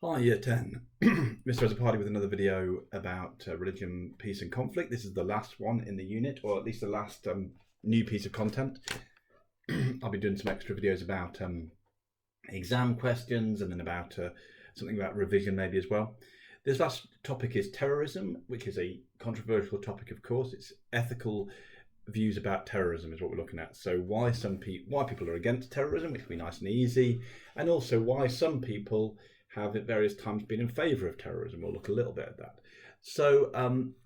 Hi, Year 10. Mr. Party with another video about religion, peace and conflict. This is the last one in the unit, or at least the last new piece of content. I'll be doing some extra videos about exam questions and then about something about revision maybe as well. This last topic is terrorism, which is a controversial topic, of course. It's ethical views about terrorism is what we're looking at. So why people are against terrorism, which will be nice and easy, and also why some people have at various times been in favour of terrorism. We'll look a little bit at that. So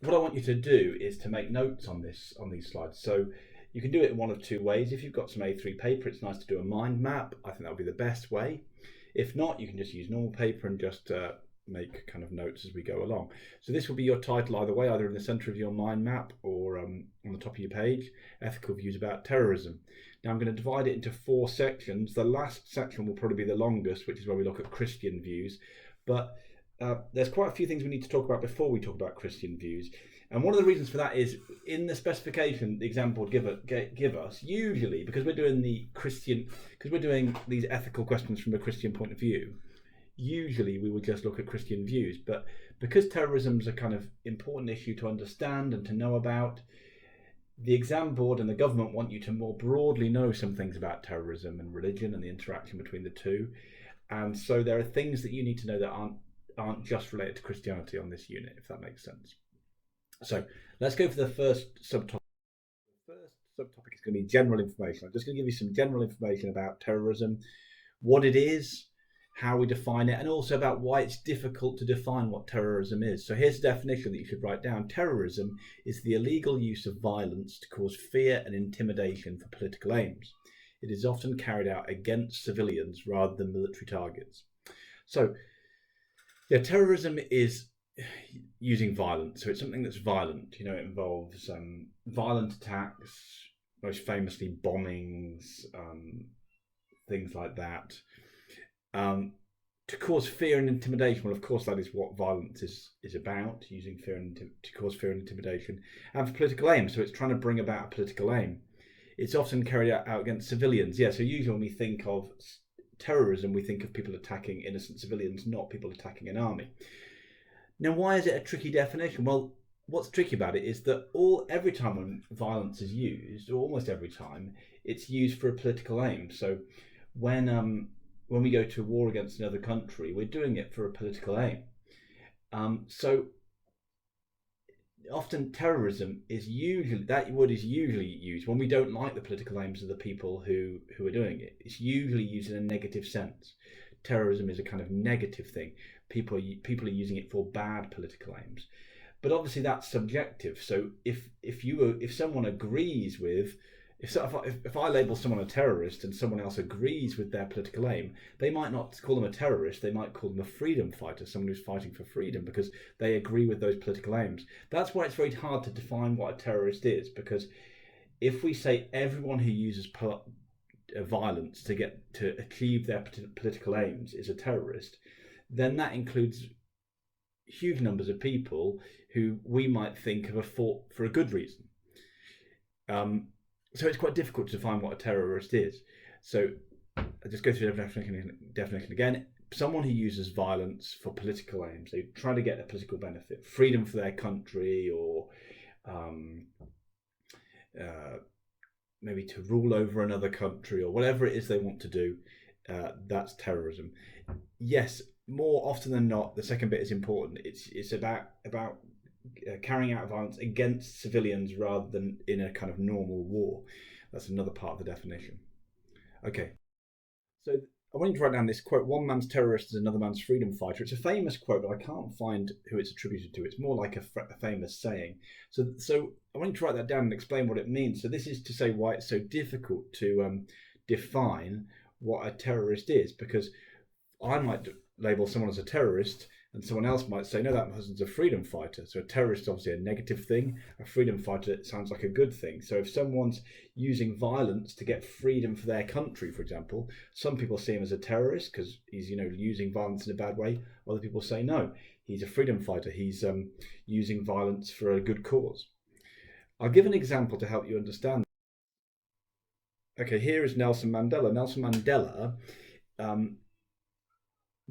what I want you to do is to make notes on these slides. So you can do it in one of two ways. If you've got some A3 paper, it's nice to do a mind map. I think that would be the best way. If not, you can just use normal paper and just make kind of notes as we go along. So this will be your title either way, either in the centre of your mind map or on the top of your page, ethical views about terrorism. Now I'm going to divide it into 4 sections. The last section will probably be the longest, which is where we look at Christian views. But there's quite a few things we need to talk about before we talk about Christian views. And one of the reasons for that is in the specification the exam board give us, usually because we're doing these ethical questions from a Christian point of view, usually we would just look at Christian views. But because terrorism is a kind of important issue to understand and to know about, the exam board and the government want you to more broadly know some things about terrorism and religion and the interaction between the two. And so there are things that you need to know that aren't just related to Christianity on this unit, if that makes sense. So let's go for the first subtopic. The first subtopic is going to be general information. I'm just going to give you some general information about terrorism, what it is, how we define it, and also about why it's difficult to define what terrorism is. So here's a definition that you should write down. Terrorism is the illegal use of violence to cause fear and intimidation for political aims. It is often carried out against civilians rather than military targets. So yeah, terrorism is using violence. So it's something that's violent. You know, it involves violent attacks, most famously bombings, things like that. To cause fear and intimidation. Well, of course, that is what violence is about, using fear and to cause fear and intimidation, and for political aim. So it's trying to bring about a political aim. It's often carried out against civilians. Yeah, so usually when we think of terrorism, we think of people attacking innocent civilians, not people attacking an army. Now, why is it a tricky definition? Well, what's tricky about it is that every time when violence is used, or almost every time, it's used for a political aim. So when we go to war against another country, we're doing it for a political aim. So often terrorism is usually, that word is usually used when we don't like the political aims of the people who are doing it. It's usually used in a negative sense. Terrorism is a kind of negative thing. People are using it for bad political aims. But obviously that's subjective. So if someone agrees with, if I label someone a terrorist and someone else agrees with their political aim, they might not call them a terrorist, they might call them a freedom fighter, someone who's fighting for freedom because they agree with those political aims. That's why it's very hard to define what a terrorist is, because if we say everyone who uses violence to achieve their political aims is a terrorist, then that includes huge numbers of people who we might think have fought for a good reason. So it's quite difficult to define what a terrorist is. So I'll just go through the definition again. Someone who uses violence for political aims. They try to get a political benefit, freedom for their country, or maybe to rule over another country, or whatever it is they want to do. That's terrorism. Yes, more often than not, the second bit is important. It's about carrying out violence against civilians rather than in a kind of normal war. That's another part of the definition. Okay, so I want you to write down this quote: "One man's terrorist is another man's freedom fighter." It's a famous quote, but I can't find who it's attributed to. It's more like a famous saying. So I want you to write that down and explain what it means. So this is to say why it's so difficult to define what a terrorist is, because I might label someone as a terrorist and someone else might say, no, that person's a freedom fighter. So a terrorist is obviously a negative thing. A freedom fighter sounds like a good thing. So if someone's using violence to get freedom for their country, for example, some people see him as a terrorist because he's, using violence in a bad way. Other people say, no, he's a freedom fighter. He's using violence for a good cause. I'll give an example to help you understand. Okay, here is Nelson Mandela. Nelson Mandela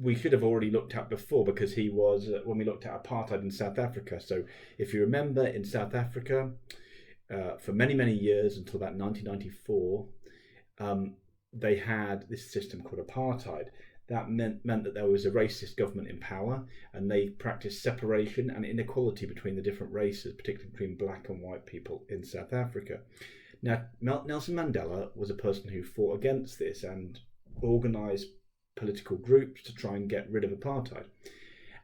we should have already looked at before, because he was when we looked at apartheid in South Africa. So if you remember, in South Africa, for many, many years until about 1994, they had this system called apartheid. That meant that there was a racist government in power, and they practiced separation and inequality between the different races, particularly between black and white people in South Africa. Now, Nelson Mandela was a person who fought against this and organised political groups to try and get rid of apartheid.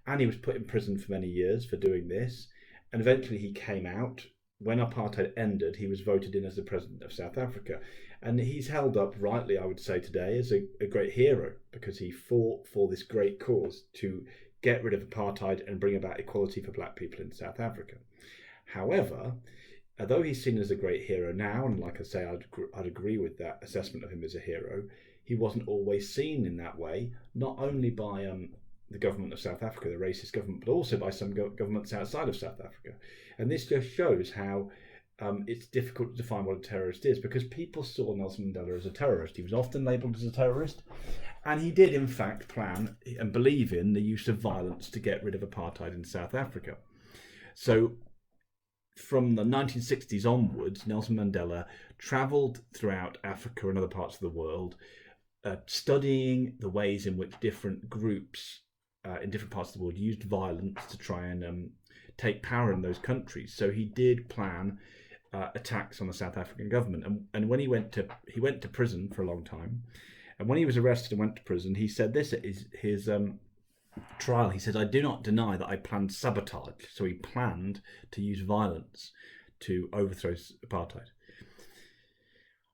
And he was put in prison for many years for doing this. And eventually he came out. When apartheid ended, he was voted in as the president of South Africa. And he's held up, rightly, I would say today, as a great hero, because he fought for this great cause to get rid of apartheid and bring about equality for black people in South Africa. However, although he's seen as a great hero now, and like I say, I'd agree with that assessment of him as a hero, he wasn't always seen in that way, not only by the government of South Africa, the racist government, but also by some governments outside of South Africa. And this just shows how it's difficult to define what a terrorist is, because people saw Nelson Mandela as a terrorist. He was often labelled as a terrorist, and he did in fact plan and believe in the use of violence to get rid of apartheid in South Africa. So from the 1960s onwards, Nelson Mandela travelled throughout Africa and other parts of the world, studying the ways in which different groups in different parts of the world used violence to try and take power in those countries. So he did plan attacks on the South African government, and when he went to prison for a long time, and when he was arrested and went to prison, he said this at his trial. He said, "I do not deny that I planned sabotage." So he planned to use violence to overthrow apartheid.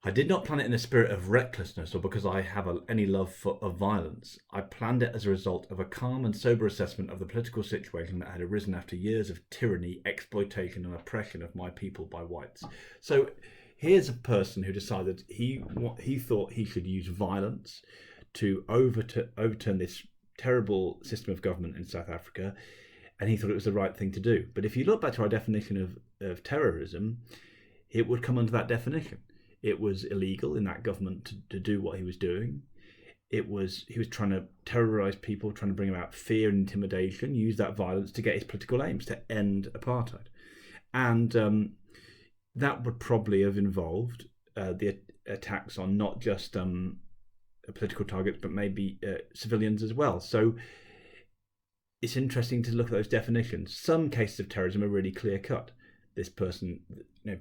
"I did not plan it in a spirit of recklessness or because I have any love of violence. I planned it as a result of a calm and sober assessment of the political situation that had arisen after years of tyranny, exploitation and oppression of my people by whites." So here's a person who decided he thought he should use violence to overturn this terrible system of government in South Africa, and he thought it was the right thing to do. But if you look back to our definition of terrorism, it would come under that definition. It was illegal in that government to do what he was doing. He was trying to terrorize people, trying to bring about fear and intimidation, use that violence to get his political aims, to end apartheid. And that would probably have involved the attacks on not just political targets, but maybe civilians as well. So it's interesting to look at those definitions. Some cases of terrorism are really clear cut. This person,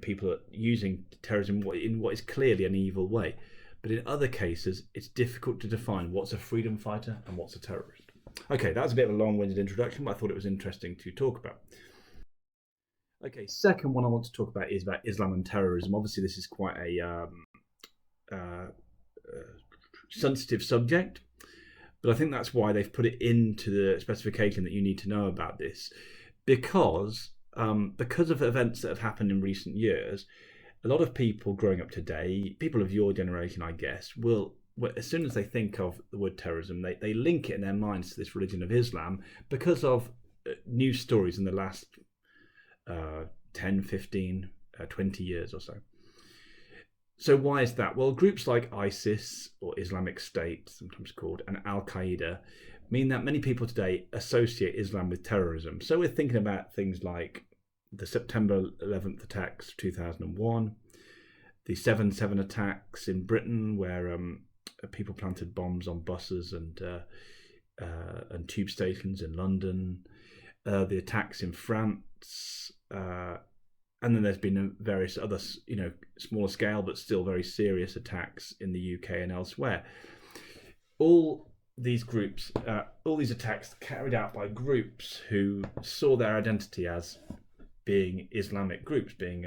people are using terrorism in what is clearly an evil way. But in other cases, it's difficult to define what's a freedom fighter and what's a terrorist. Okay, that was a bit of a long-winded introduction, but I thought it was interesting to talk about. Okay, second one I want to talk about is about Islam and terrorism. Obviously, this is quite a sensitive subject, but I think that's why they've put it into the specification that you need to know about this, because of events that have happened in recent years, a lot of people growing up today, people of your generation, I guess, will, as soon as they think of the word terrorism, they link it in their minds to this religion of Islam because of news stories in the last 10, 15, 20 years or so. So why is that? Well, groups like ISIS, or Islamic State, sometimes called, and Al-Qaeda mean that many people today associate Islam with terrorism. So we're thinking about things like the September 11th attacks of 2001, the 7/7 attacks in Britain, where people planted bombs on buses and tube stations in London, the attacks in France, and then there's been various other, smaller scale but still very serious attacks in the UK and elsewhere. All these groups, all these attacks carried out by groups who saw their identity as being Islamic groups, being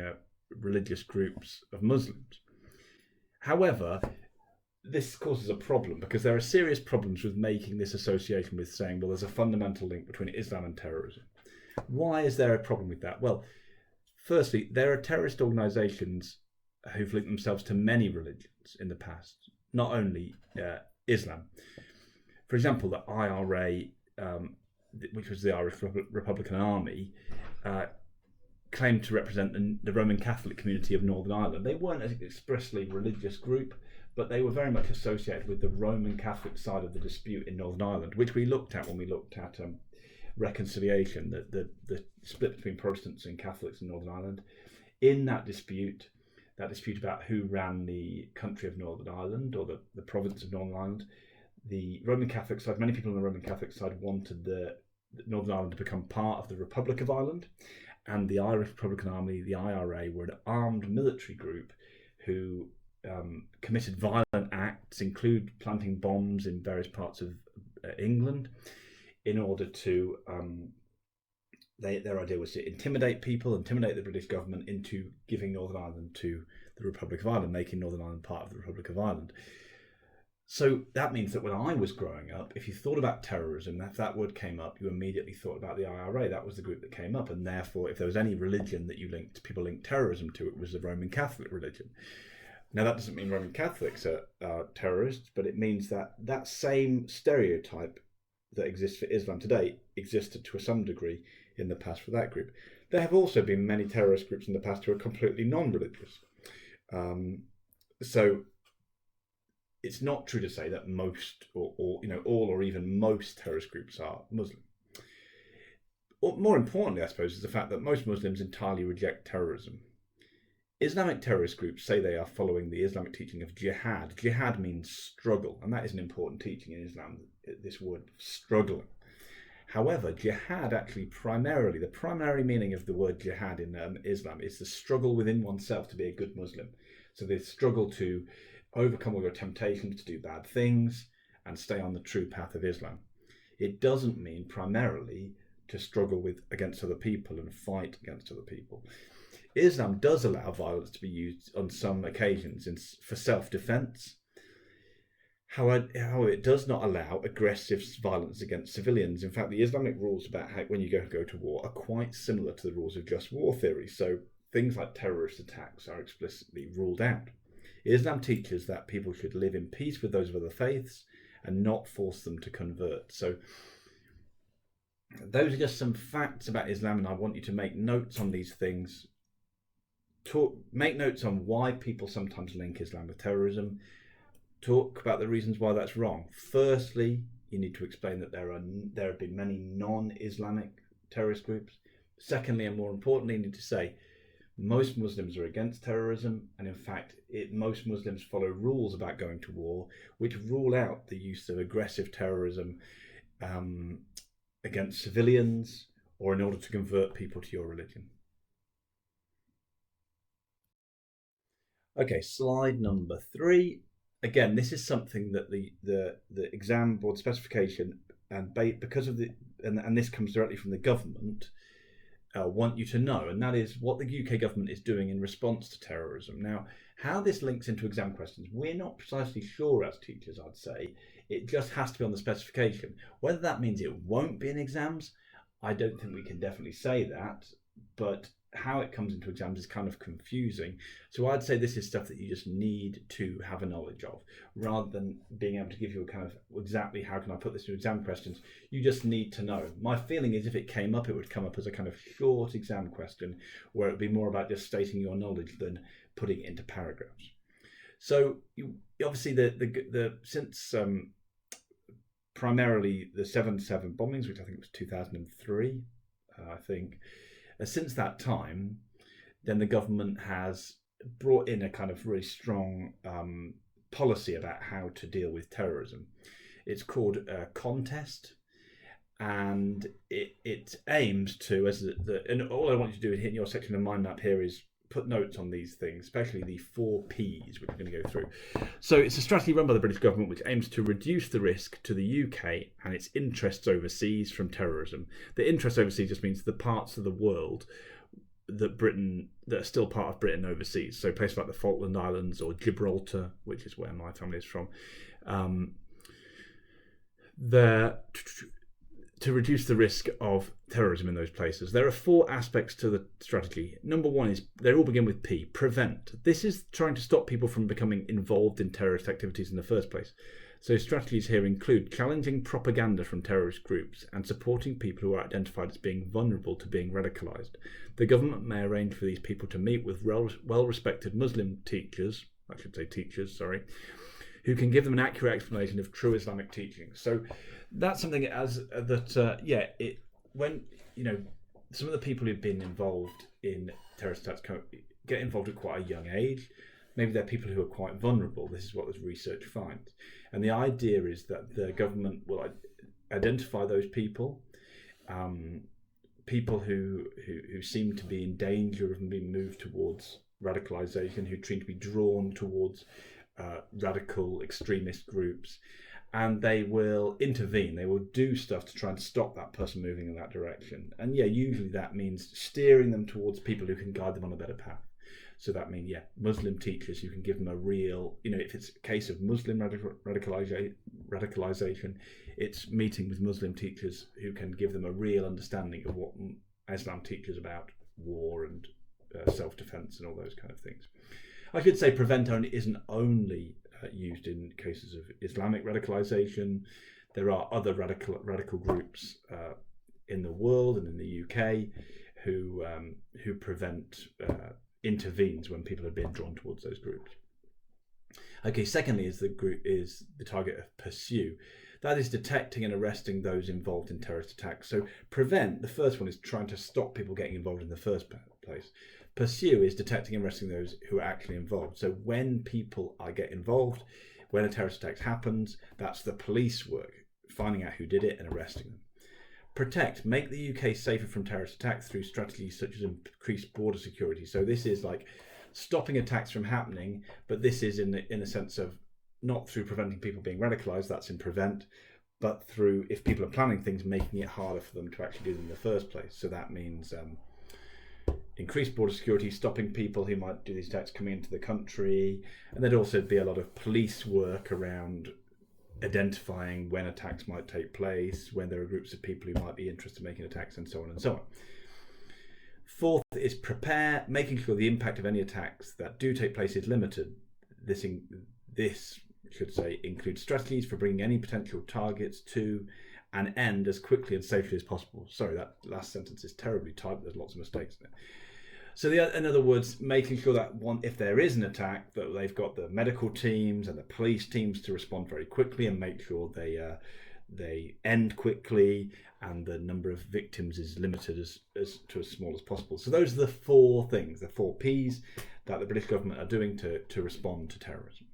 religious groups of Muslims. However, this causes a problem because there are serious problems with making this association with saying, well, there's a fundamental link between Islam and terrorism. Why is there a problem with that? Well, firstly, there are terrorist organisations who've linked themselves to many religions in the past, not only Islam. For example, the IRA, which was the Irish Republican Army, claimed to represent the Roman Catholic community of Northern Ireland. They weren't an expressly religious group, but they were very much associated with the Roman Catholic side of the dispute in Northern Ireland, which we looked at when we looked at reconciliation, the split between Protestants and Catholics in Northern Ireland. In that dispute about who ran the country of Northern Ireland, or the province of Northern Ireland, the Roman Catholic side, many people on the Roman Catholic side wanted the Northern Ireland to become part of the Republic of Ireland, and the Irish Republican Army, the IRA, were an armed military group who committed violent acts, include planting bombs in various parts of England, in order to their idea was to intimidate the British government into giving Northern Ireland to the Republic of Ireland, making Northern Ireland part of the Republic of Ireland. So that means that when I was growing up, if you thought about terrorism, if that word came up, you immediately thought about the IRA. That was the group that came up, and therefore, if there was any religion that people linked terrorism to, it was the Roman Catholic religion. Now, that doesn't mean Roman Catholics are terrorists, but it means that that same stereotype that exists for Islam today existed to some degree in the past for that group. There have also been many terrorist groups in the past who are completely non-religious. So it's not true to say that most or all or even most terrorist groups are Muslim. Or more importantly, I suppose, is the fact that most Muslims entirely reject terrorism. Islamic terrorist groups say they are following the Islamic teaching of jihad. Jihad means struggle, and that is an important teaching in Islam, this word struggling. However, jihad actually the primary meaning of the word jihad in Islam is the struggle within oneself to be a good Muslim. So the struggle to overcome all your temptations to do bad things and stay on the true path of Islam. It doesn't mean primarily to struggle against other people and fight against other people. Islam does allow violence to be used on some occasions for self-defense. However, it does not allow aggressive violence against civilians. In fact, the Islamic rules about when you go to war are quite similar to the rules of just war theory. So things like terrorist attacks are explicitly ruled out. Islam teaches that people should live in peace with those of other faiths and not force them to convert. So those are just some facts about Islam, and I want you to make notes on these things. Make notes on why people sometimes link Islam with terrorism. Talk about the reasons why that's wrong. Firstly, you need to explain that there have been many non-Islamic terrorist groups. Secondly, and more importantly, you need to say most Muslims are against terrorism, and in fact, most Muslims follow rules about going to war, which rule out the use of aggressive terrorism against civilians or in order to convert people to your religion. Okay, slide number 3. Again, this is something that the exam board specification and because of and this comes directly from the government, want you to know, and that is what the UK government is doing in response to terrorism. Now, how this links into exam questions, we're not precisely sure as teachers, I'd say. It just has to be on the specification. Whether that means it won't be in exams, I don't think we can definitely say that, but how it comes into exams is kind of confusing. So I'd say this is stuff that you just need to have a knowledge of, rather than being able to give you a kind of exactly how can I put this into exam questions. You just need to know. My feeling is if it came up, it would come up as a kind of short exam question where it would be more about just stating your knowledge than putting it into paragraphs. So obviously since primarily the 7/7 bombings, which I think was 2003, since that time, then the government has brought in a kind of really strong policy about how to deal with terrorism. It's called a contest, and it aims to, and all I want you to do in your section of mind map here is put notes on these things, especially the 4 Ps, which we're going to go through. So it's a strategy run by the British government which aims to reduce the risk to the UK and its interests overseas from terrorism. The interests overseas just means the parts of the world that are still part of Britain overseas. So places like the Falkland Islands or Gibraltar, which is where my family is from. To reduce the risk of terrorism in those places. There are 4 aspects to the strategy. Number 1 is, they all begin with P, prevent. This is trying to stop people from becoming involved in terrorist activities in the first place. So strategies here include challenging propaganda from terrorist groups and supporting people who are identified as being vulnerable to being radicalised. The government may arrange for these people to meet with well-respected Muslim teachers I should say teachers, sorry, who can give them an accurate explanation of true Islamic teaching. So that's something when some of the people who've been involved in terrorist attacks get involved at quite a young age. Maybe they're people who are quite vulnerable. This is what this research finds. And the idea is that the government will identify those people, people who seem to be in danger of being moved towards radicalization, who seem to be drawn towards radical extremist groups, and they will intervene. They will do stuff to try and stop that person moving in that direction. And usually that means steering them towards people who can guide them on a better path. So that means, Muslim teachers who can give them a real, if it's a case of Muslim radicalization, it's meeting with Muslim teachers who can give them a real understanding of what Islam teaches about war and self-defense and all those kind of things. I should say prevent only isn't only used in cases of Islamic radicalization. There are other radical groups in the world and in the UK who prevent intervenes when people have been drawn towards those groups. Okay, secondly is the target of pursue. That is detecting and arresting those involved in terrorist attacks. So prevent, the first one is trying to stop people getting involved in the first place. Pursue is detecting and arresting those who are actually involved. So when people get involved, when a terrorist attack happens, that's the police work, finding out who did it and arresting them. Protect, make the UK safer from terrorist attacks through strategies such as increased border security. So this is like stopping attacks from happening, but this is in a sense of not through preventing people being radicalized, that's in prevent, but through, if people are planning things, making it harder for them to actually do them in the first place. So that means increased border security, stopping people who might do these attacks coming into the country, and there'd also be a lot of police work around identifying when attacks might take place, when there are groups of people who might be interested in making attacks, and so on and so on. Fourth is prepare, making sure the impact of any attacks that do take place is limited. This should say includes strategies for bringing any potential targets to an end as quickly and safely as possible. Sorry, that last sentence is terribly typed. There's lots of mistakes in it. So in other words, making sure that if there is an attack, that they've got the medical teams and the police teams to respond very quickly and make sure they end quickly, and the number of victims is limited as small as possible. So those are the four things, the 4 Ps that the British government are doing to respond to terrorism.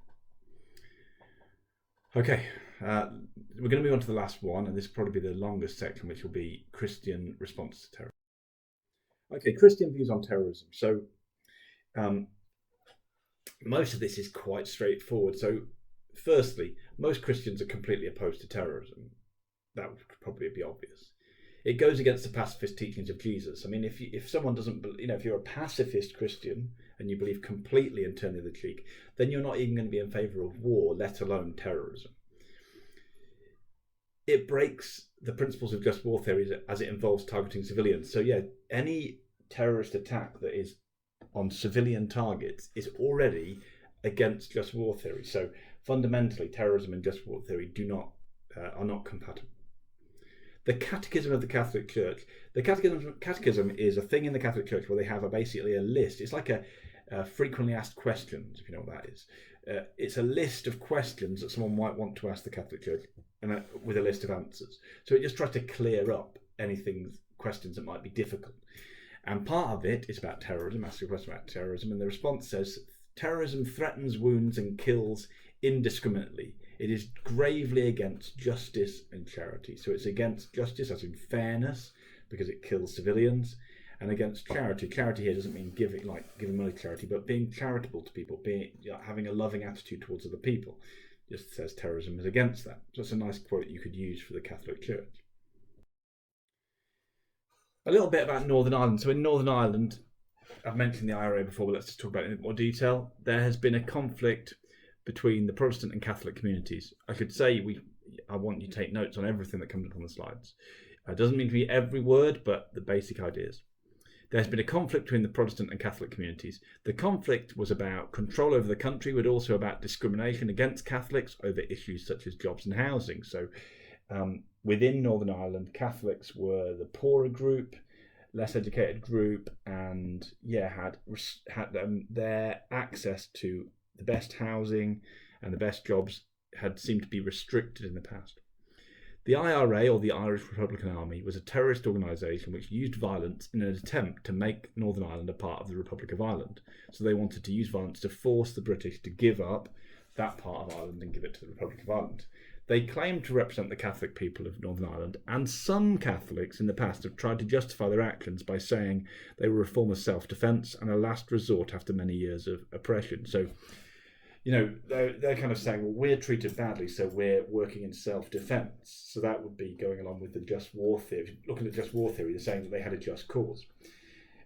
Okay, we're going to move on to the last one, and this will probably be the longest section, which will be Christian response to terrorism. Okay, Christian views on terrorism. So most of this is quite straightforward. So firstly, most Christians are completely opposed to terrorism. That would probably be obvious. It goes against the pacifist teachings of Jesus. I mean, if someone doesn't, if you're a pacifist Christian and you believe completely in turning the cheek, then you're not even going to be in favour of war, let alone terrorism. It breaks the principles of just war theory as it involves targeting civilians. So any terrorist attack that is on civilian targets is already against just war theory. So fundamentally, terrorism and just war theory are not compatible. The Catechism of the Catholic Church. The Catechism is a thing in the Catholic Church where they have basically a list. It's like a frequently asked questions, if you know what that is. It's a list of questions that someone might want to ask the Catholic Church, and with a list of answers. So it just tries to clear up questions that might be difficult. And part of it is about terrorism, asking a question about terrorism, and the response says, terrorism threatens, wounds and kills indiscriminately. It is gravely against justice and charity. So it's against justice as in fairness, because it kills civilians, and against charity. Charity here doesn't mean giving money to charity, but being charitable to people, having a loving attitude towards other people. Just says terrorism is against that. So it's a nice quote you could use for the Catholic Church. A little bit about Northern Ireland. So in Northern Ireland, I've mentioned the IRA before, but let's just talk about it in more detail. There has been a conflict between the Protestant and Catholic communities. I could say I want you to take notes on everything that comes up on the slides. It doesn't mean to be every word, but the basic ideas. There's been a conflict between the Protestant and Catholic communities. The conflict was about control over the country, but also about discrimination against Catholics over issues such as jobs and housing. So within Northern Ireland, Catholics were the poorer group, less educated group, and had their access to the best housing and the best jobs had seemed to be restricted in the past. The IRA, or the Irish Republican Army, was a terrorist organisation which used violence in an attempt to make Northern Ireland a part of the Republic of Ireland. So they wanted to use violence to force the British to give up that part of Ireland and give it to the Republic of Ireland. They claimed to represent the Catholic people of Northern Ireland, and some Catholics in the past have tried to justify their actions by saying they were a form of self-defence and a last resort after many years of oppression. So, you know, they're kind of saying, well, we're treated badly, so we're working in self-defence. So that would be going along with the just war theory. Looking at just war theory, they're saying that they had a just cause.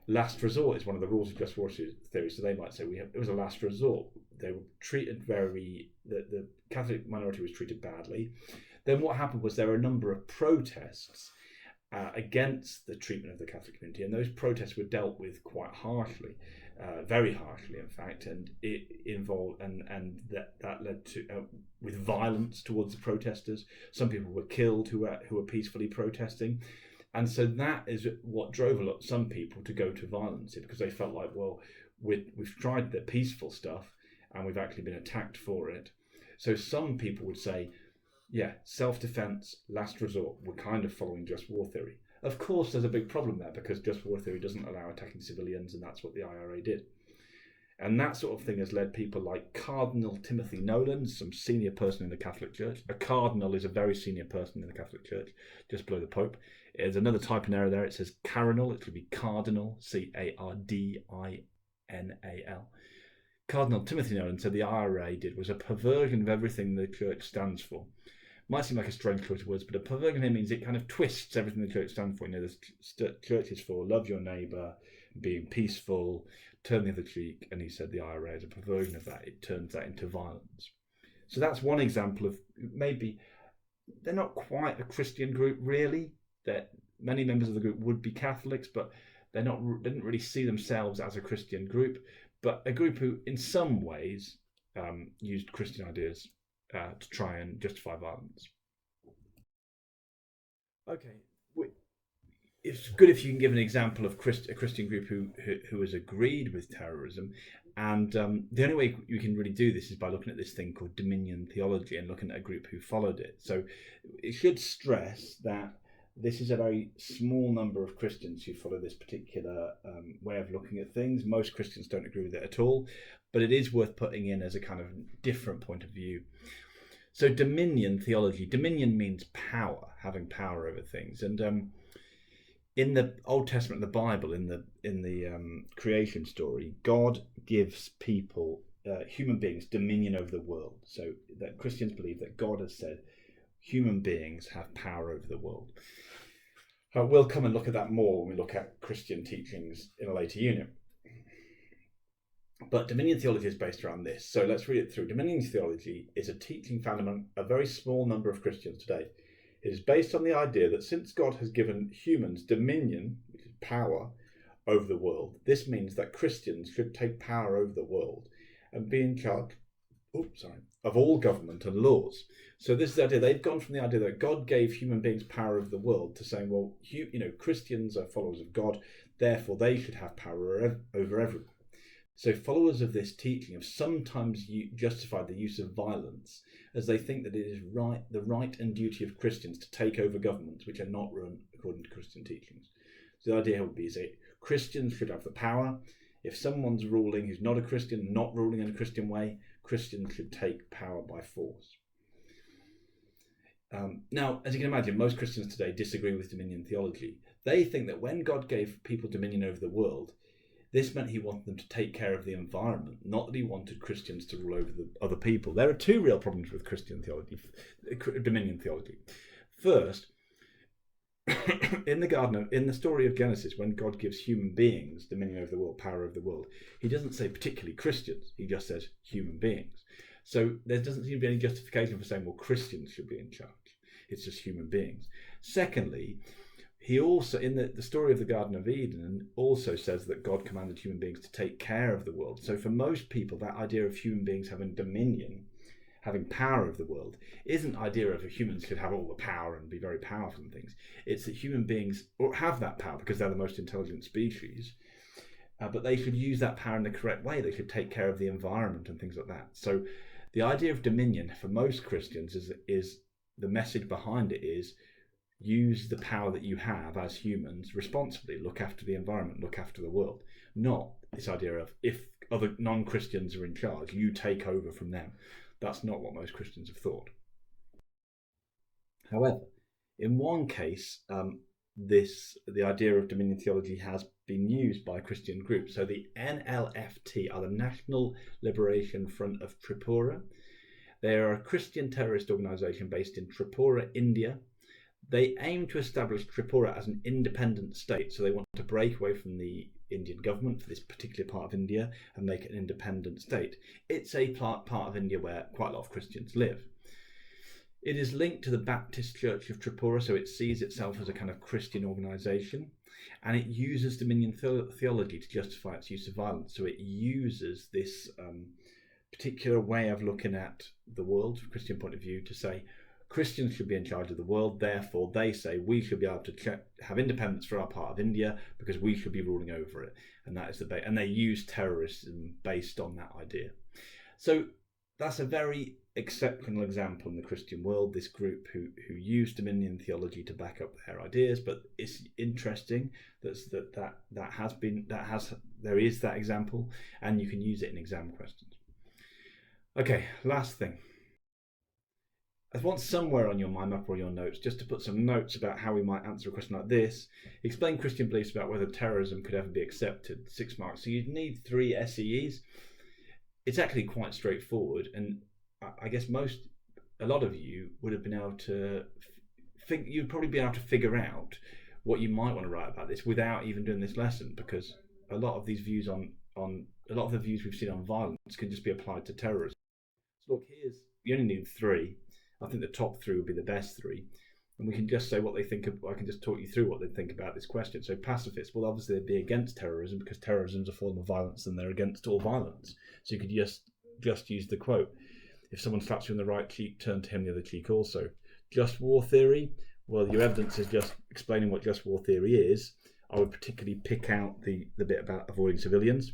Last resort is one of the rules of just war theory, so they might say it was a last resort. They were treated the Catholic minority was treated badly. Then what happened was there were a number of protests against the treatment of the Catholic community, and those protests were dealt with quite harshly. Very harshly, in fact, and it involved and that led to with violence towards the protesters. Some people were killed who were peacefully protesting, and so that is what drove some people to go to violence, because they felt like, well, we've tried the peaceful stuff and we've actually been attacked for it. So some people would say, yeah, self-defense, last resort. We're kind of following just war theory. Of course, there's a big problem there, because just war theory doesn't allow attacking civilians, and that's what the IRA did. And that sort of thing has led people like Cardinal Timothy Nolan, some senior person in the Catholic Church. A cardinal is a very senior person in the Catholic Church, just below the Pope. There's another typing error there. It says cardinal. It should be cardinal, Cardinal. Cardinal Timothy Nolan said the IRA did was a perversion of everything the Church stands for. Might seem like a strange choice of words, but a perversion here means it kind of twists everything the Church stands for. You know, the Church is for love your neighbour, being peaceful, turn the other cheek, and he said the IRA is a perversion of that. It turns that into violence. So that's one example of maybe they're not quite a Christian group, really. That many members of the group would be Catholics, but they didn't really see themselves as a Christian group, but a group who, in some ways, used Christian ideas to try and justify violence. Okay, it's good if you can give an example of a Christian group who has agreed with terrorism, and the only way you can really do this is by looking at this thing called dominion theology and looking at a group who followed it. So it should stress that this is a very small number of Christians who follow this particular way of looking at things. Most Christians don't agree with it at all, but it is worth putting in as a kind of different point of view. So dominion theology. Dominion means power, having power over things. And in the Old Testament, the Bible, in the creation story, God gives people, human beings, dominion over the world. So that Christians believe that God has said human beings have power over the world. We'll come and look at that more when we look at Christian teachings in a later unit. But dominion theology is based around this. So let's read it through. Dominion theology is a teaching found among a very small number of Christians today. It is based on the idea that since God has given humans dominion, which is power, over the world, this means that Christians should take power over the world and be in charge of all government and laws. So this is the idea. They've gone from the idea that God gave human beings power over the world to saying, well, Christians are followers of God, therefore they should have power over everyone. So followers of this teaching have sometimes justified the use of violence, as they think that it is the right and duty of Christians to take over governments which are not run according to Christian teachings. So the idea would be that Christians should have the power. If someone's ruling who's not a Christian, not ruling in a Christian way, Christians should take power by force. Now, as you can imagine, most Christians today disagree with dominion theology. They think that when God gave people dominion over the world, this meant he wanted them to take care of the environment, not that he wanted Christians to rule over the other people. There are two real problems with Christian theology, dominion theology. First, in the story of Genesis, when God gives human beings dominion over the world, power over the world, he doesn't say particularly Christians, he just says human beings. So there doesn't seem to be any justification for saying, well, Christians should be in charge. It's just human beings. Secondly, he also, in the story of the Garden of Eden, also says that God commanded human beings to take care of the world. So for most people, that idea of human beings having dominion, having power of the world, isn't the idea of humans should have all the power and be very powerful and things. It's that human beings have that power because they're the most intelligent species. but they should use that power in the correct way. They should take care of the environment and things like that. So the idea of dominion for most Christians is the message behind it is use the power that you have as humans responsibly, look after the environment, look after the world. Not this idea of if other non-Christians are in charge, you take over from them. That's not what most Christians have thought. However, in one case, the idea of dominion theology has been used by Christian groups. So the NLFT are the National Liberation Front of Tripura. They are a Christian terrorist organisation based in Tripura, India. They aim to establish Tripura as an independent state, so they want to break away from the Indian government for this particular part of India and make it an independent state. It's a part of India where quite a lot of Christians live. It is linked to the Baptist Church of Tripura, so it sees itself as a kind of Christian organisation, and it uses dominion theology to justify its use of violence. So it uses this particular way of looking at the world, from a Christian point of view, to say Christians should be in charge of the world, therefore they say we should be able to have independence for our part of India because we should be ruling over it. And that is the and they use terrorism based on that idea. So that's a very exceptional example in the Christian world, this group who use dominion theology to back up their ideas. But it's interesting there is that example, and you can use it in exam questions. Okay, last thing. I want somewhere on your mind map or your notes just to put some notes about how we might answer a question like this. Explain Christian beliefs about whether terrorism could ever be accepted. 6 marks. So you'd need 3 SEEs. It's actually quite straightforward, and I guess a lot of you would have been able to you'd probably be able to figure out what you might want to write about this without even doing this lesson, because a lot of these views a lot of the views we've seen on violence can just be applied to terrorism. So look, you only need 3. I think the top 3 would be the best 3, and we can just say what they think of. I can just talk you through what they think about this question. So pacifists, well, obviously they'd be against terrorism because terrorism is a form of violence and they're against all violence. So you could just use the quote. If someone slaps you on the right cheek, turn to him the other cheek also. Just war theory, well, your evidence is just explaining what just war theory is. I would particularly pick out the bit about avoiding civilians.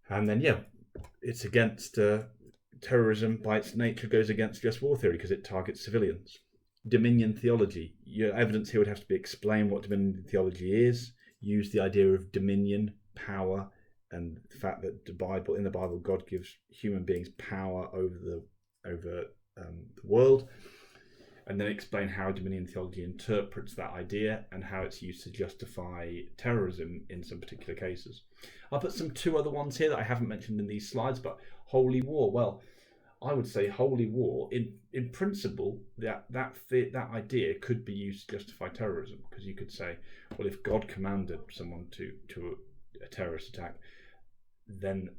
And then, yeah, it's against terrorism by its nature goes against just war theory because it targets civilians. Dominion theology, your evidence here would have to be explain what dominion theology is, use the idea of dominion, power, and the fact that in the Bible, God gives human beings power over the world, and then explain how dominion theology interprets that idea and how it's used to justify terrorism in some particular cases. I'll put 2 other ones here that I haven't mentioned in these slides, but holy war. Well, I would say holy war, in principle, that idea could be used to justify terrorism, because you could say, well, if God commanded someone to a terrorist attack, then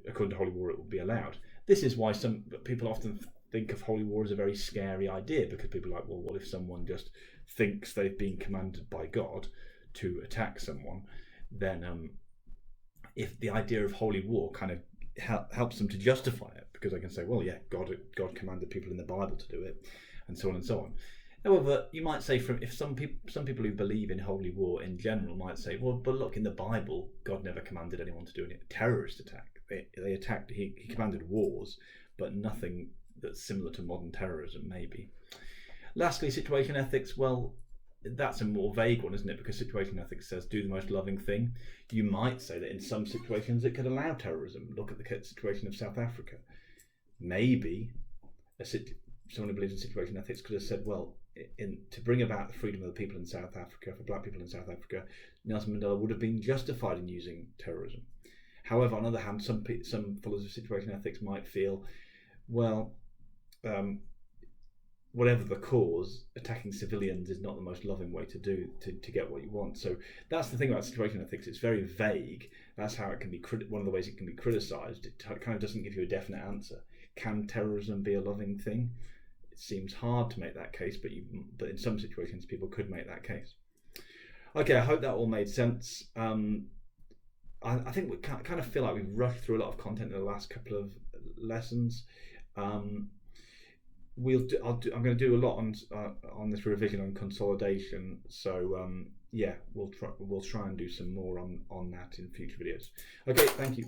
according to holy war it would be allowed. This is why some people often think of holy war as a very scary idea, because people are like, well, what if someone just thinks they've been commanded by God to attack someone? Then if the idea of holy war kind of helps them to justify it, because they can say, well, yeah, God commanded people in the Bible to do it, and so on and so on. However, you might say, if some people who believe in holy war in general might say, well, but look, in the Bible, God never commanded anyone to do a terrorist attack. They attacked. He commanded wars, but nothing that's similar to modern terrorism, maybe. Lastly, situation ethics. Well, that's a more vague one, isn't it? Because situation ethics says do the most loving thing. You might say that in some situations it could allow terrorism. Look at the situation of South Africa. Maybe someone who believes in situation ethics could have said, well, to bring about the freedom of the people in South Africa, for black people in South Africa, Nelson Mandela would have been justified in using terrorism. However, on the other hand, some followers of situation ethics might feel, well, whatever the cause, attacking civilians is not the most loving way to do to get what you want. So that's the thing about situation ethics. It's very vague. That's how it can be one of the ways it can be criticised. It kind of doesn't give you a definite answer. Can terrorism be a loving thing? It seems hard to make that case, but in some situations people could make that case. Okay, I hope that all made sense. I think we kind of feel like we've rushed through a lot of content in the last couple of lessons. I'm going to do a lot on this revision on consolidation. So yeah, we'll try and do some more on that in future videos. Okay, thank you.